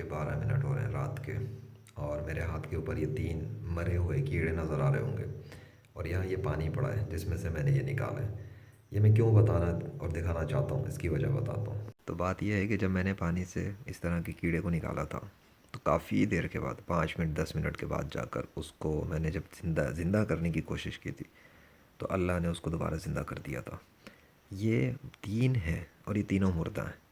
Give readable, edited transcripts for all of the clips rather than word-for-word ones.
5:12 ہو رہے ہیں رات کے، اور میرے ہاتھ کے اوپر یہ 3 مرے ہوئے کیڑے نظر آ رہے ہوں گے، اور یہاں یہ پانی پڑا ہے جس میں سے میں نے یہ نکالا ہے۔ یہ میں کیوں بتانا اور دکھانا چاہتا ہوں، اس کی وجہ بتاتا ہوں۔ تو بات یہ ہے کہ جب میں نے پانی سے اس طرح کے کیڑے کو نکالا تھا، تو کافی دیر کے بعد 5 منٹ 10 منٹ کے بعد جا کر اس کو میں نے جب زندہ کرنے کی کوشش کی تھی، تو اللہ نے اس کو دوبارہ زندہ کر دیا تھا۔ یہ 3 ہیں اور یہ تینوں مردہ ہیں۔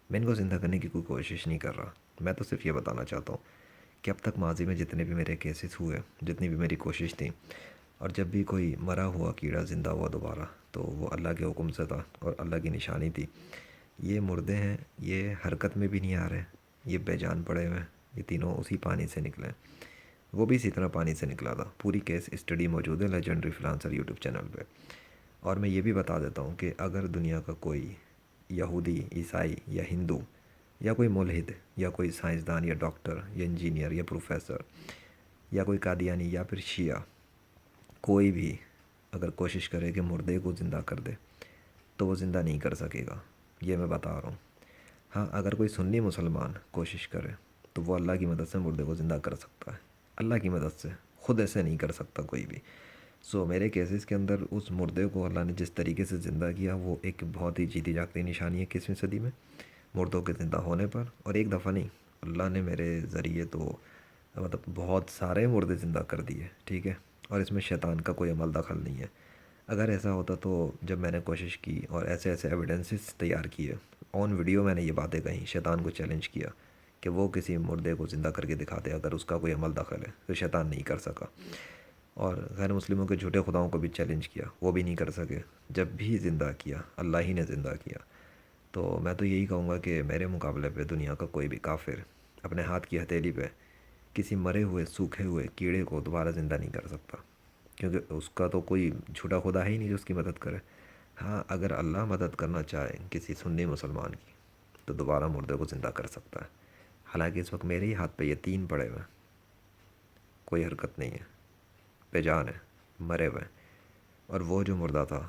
میں ان کو زندہ کرنے کی کوئی کوشش نہیں کر رہا، میں تو صرف یہ بتانا چاہتا ہوں کہ اب تک ماضی میں جتنے بھی میرے کیسز ہوئے، جتنی بھی میری کوشش تھی، اور جب بھی کوئی مرا ہوا کیڑا زندہ ہوا دوبارہ، تو وہ اللہ کے حکم سے تھا اور اللہ کی نشانی تھی۔ یہ مردے ہیں، یہ حرکت میں بھی نہیں آ رہے، یہ بے جان پڑے ہوئے ہیں، یہ تینوں اسی پانی سے نکلے ہیں۔ وہ بھی اسی طرح پانی سے نکلا تھا۔ پوری کیس اسٹڈی موجود ہے لیجنڈری فلانسر یوٹیوب چینل پہ۔ اور میں یہ بھی بتا دیتا ہوں کہ اگر دنیا کا کوئی یہودی، عیسائی یا ہندو یا کوئی ملحد یا کوئی سائنسدان یا ڈاکٹر یا انجینئر یا پروفیسر یا کوئی قادیانی یا پھر شیعہ، کوئی بھی اگر کوشش کرے کہ مردے کو زندہ کر دے، تو وہ زندہ نہیں کر سکے گا، یہ میں بتا رہا ہوں۔ ہاں، اگر کوئی سنی مسلمان کوشش کرے تو وہ اللہ کی مدد سے مردے کو زندہ کر سکتا ہے، اللہ کی مدد سے، خود ایسے نہیں کر سکتا کوئی بھی۔ میرے کیسز کے اندر اس مردے کو اللہ نے جس طریقے سے زندہ کیا، وہ ایک بہت ہی جیتی جاگتی نشانی ہے 21ویں صدی میں مردوں کے زندہ ہونے پر۔ اور ایک دفعہ نہیں، اللہ نے میرے ذریعے تو مطلب بہت سارے مردے زندہ کر دیے، ٹھیک ہے، اور اس میں شیطان کا کوئی عمل دخل نہیں ہے۔ اگر ایسا ہوتا تو جب میں نے کوشش کی اور ایسے ایسے ایویڈنسز تیار کیے، آن ویڈیو میں نے یہ باتیں کہیں، شیطان کو چیلنج کیا کہ وہ کسی مردے کو زندہ کر کے دکھا دے، اگر اس کا کوئی عمل دخل ہے، تو شیطان نہیں کر سکا۔ اور غیر مسلموں کے جھوٹے خداؤں کو بھی چیلنج کیا، وہ بھی نہیں کر سکے۔ جب بھی زندہ کیا، اللہ ہی نے زندہ کیا۔ تو میں تو یہی کہوں گا کہ میرے مقابلے پہ دنیا کا کوئی بھی کافر اپنے ہاتھ کی ہتھیلی پہ کسی مرے ہوئے سوکھے ہوئے کیڑے کو دوبارہ زندہ نہیں کر سکتا، کیونکہ اس کا تو کوئی جھوٹا خدا ہے ہی نہیں جو اس کی مدد کرے۔ ہاں، اگر اللہ مدد کرنا چاہے کسی سنی مسلمان کی، تو دوبارہ مردے کو زندہ کر سکتا ہے۔ حالانکہ اس وقت میرے ہی ہاتھ پہ یہ 3 پڑے ہوئے ہیں، کوئی حرکت نہیں ہے، بے جان ہے، مرے ہوئے ہیں۔ اور وہ جو مردہ تھا،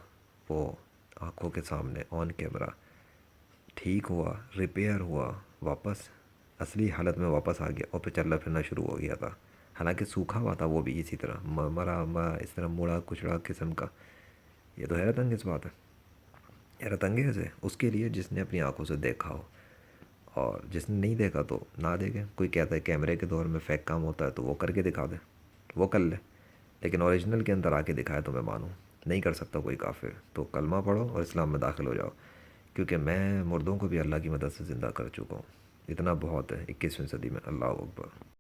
وہ آنکھوں کے سامنے آن کیمرہ ٹھیک ہوا، ریپیئر ہوا، واپس اصلی حالت میں واپس آ گیا، اور پھر چلنا پھرنا شروع ہو گیا تھا۔ حالانکہ سوکھا ہوا تھا وہ بھی اسی طرح اس طرح مڑا کچڑا قسم کا۔ یہ تو حیرت انگیز بات ہے، حیرت انگیز ہے اس کے لیے جس نے اپنی آنکھوں سے دیکھا ہو، اور جس نے نہیں دیکھا تو نہ دیکھے۔ کوئی کہتا ہے کیمرے کے دور میں فیک کام ہوتا ہے تو وہ کر کے دکھا دے، وہ کر لے، لیکن اوریجنل کے اندر آ کے دکھایا تو میں مانوں، نہیں کر سکتا کوئی کافر۔ تو کلمہ پڑھو اور اسلام میں داخل ہو جاؤ، کیونکہ میں مردوں کو بھی اللہ کی مدد سے زندہ کر چکا ہوں۔ اتنا بہت ہے 21ویں صدی میں۔ اللہ اکبر۔